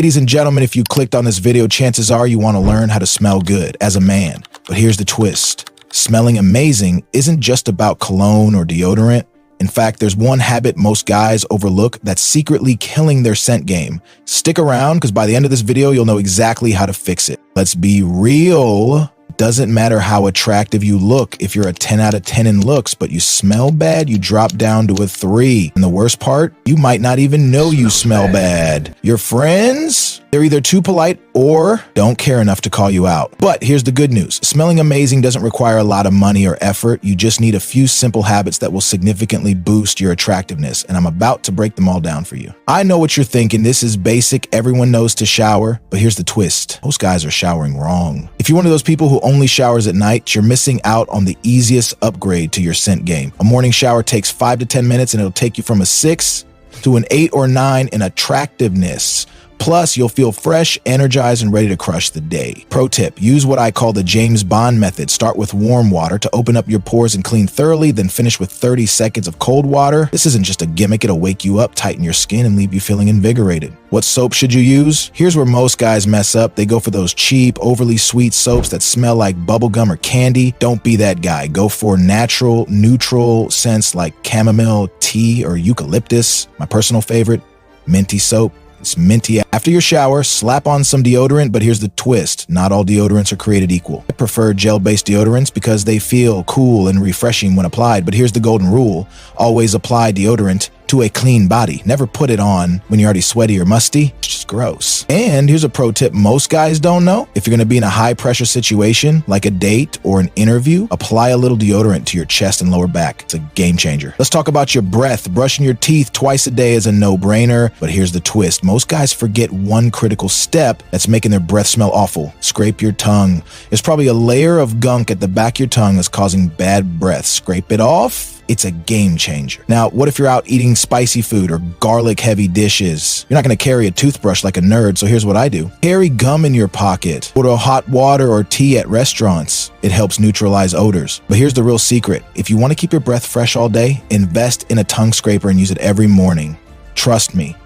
Ladies and gentlemen, if you clicked on this video, chances are you want to learn how to smell good as a man. But here's the twist. Smelling amazing isn't just about cologne or deodorant. In fact, there's one habit most guys overlook that's secretly killing their scent game. Stick around, because by the end of this video, you'll know exactly how to fix it. Let's be real. Doesn't matter how attractive you look. If you're a 10 out of 10 in looks, but you smell bad, you drop down to a 3. And the worst part, you might not even know you smell bad. Your friends, they're either too polite or don't care enough to call you out. But here's the good news. Smelling amazing doesn't require a lot of money or effort. You just need a few simple habits that will significantly boost your attractiveness. And I'm about to break them all down for you. I know what you're thinking. This is basic. Everyone knows to shower. But here's the twist. Most guys are showering wrong. If you're one of those people who only showers at night, you're missing out on the easiest upgrade to your scent game. A morning shower takes 5 to 10 minutes and it'll take you from a 6 to an 8 or 9 in attractiveness. Plus, you'll feel fresh, energized, and ready to crush the day. Pro tip, use what I call the James Bond method. Start with warm water to open up your pores and clean thoroughly, then finish with 30 seconds of cold water. This isn't just a gimmick, it'll wake you up, tighten your skin, and leave you feeling invigorated. What soap should you use? Here's where most guys mess up. They go for those cheap, overly sweet soaps that smell like bubblegum or candy. Don't be that guy. Go for natural, neutral scents like chamomile, tea, or eucalyptus. My personal favorite, minty soap. It's minty. After your shower, slap on some deodorant, but here's the twist. Not all deodorants are created equal. I prefer gel-based deodorants because they feel cool and refreshing when applied, but here's the golden rule. Always apply deodorant to a clean body. Never put it on when you're already sweaty or musty. It's just gross. And here's a pro tip most guys don't know. If you're going to be in a high-pressure situation, like a date or an interview, apply a little deodorant to your chest and lower back. It's a game changer. Let's talk about your breath. Brushing your teeth twice a day is a no-brainer, but here's the twist. Most guys forget one critical step that's making their breath smell awful. Scrape your tongue. There's probably a layer of gunk at the back of your tongue that's causing bad breath. Scrape it off. It's a game changer. Now, what if you're out eating spicy food or garlic-heavy dishes? You're not going to carry a toothbrush like a nerd, so here's what I do. Carry gum in your pocket. Order hot water or tea at restaurants. It helps neutralize odors. But here's the real secret. If you want to keep your breath fresh all day, invest in a tongue scraper and use it every morning. Trust me,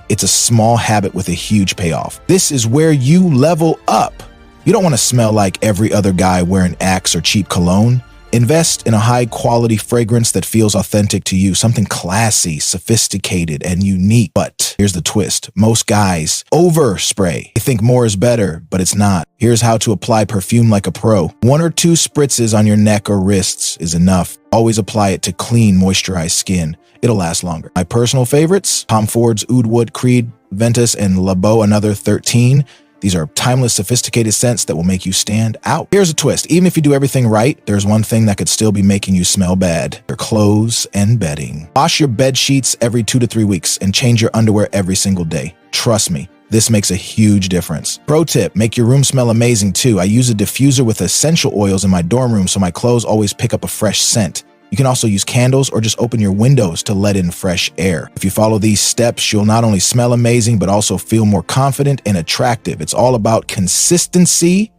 it's a small habit with a huge payoff. This is where you level up. You don't want to smell like every other guy wearing Axe or cheap cologne. Invest in a high-quality fragrance that feels authentic to you, something classy, sophisticated, and unique. But here's the twist. Most guys overspray. They think more is better, but it's not. Here's how to apply perfume like a pro. 1 or 2 spritzes on your neck or wrists is enough. Always apply it to clean, moisturized skin. It'll last longer. My personal favorites, Tom Ford's Oud Wood, Creed, Ventus, and Le Beau Another 13. These are timeless, sophisticated scents that will make you stand out. Here's a twist. Even if you do everything right, there's one thing that could still be making you smell bad. Your clothes and bedding. Wash your bed sheets every 2 to 3 weeks and change your underwear every single day. Trust me, this makes a huge difference. Pro tip, make your room smell amazing too. I use a diffuser with essential oils in my dorm room so my clothes always pick up a fresh scent. You can also use candles or just open your windows to let in fresh air. If you follow these steps, you'll not only smell amazing, but also feel more confident and attractive. It's all about consistency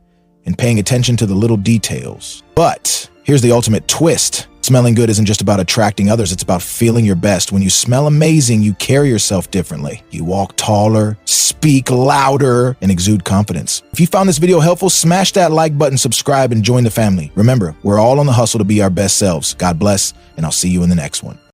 and paying attention to the little details. But here's the ultimate twist. Smelling good isn't just about attracting others, it's about feeling your best. When you smell amazing, you carry yourself differently. You walk taller, speak louder, and exude confidence. If you found this video helpful, smash that like button, subscribe, and join the family. Remember, we're all on the hustle to be our best selves. God bless, and I'll see you in the next one.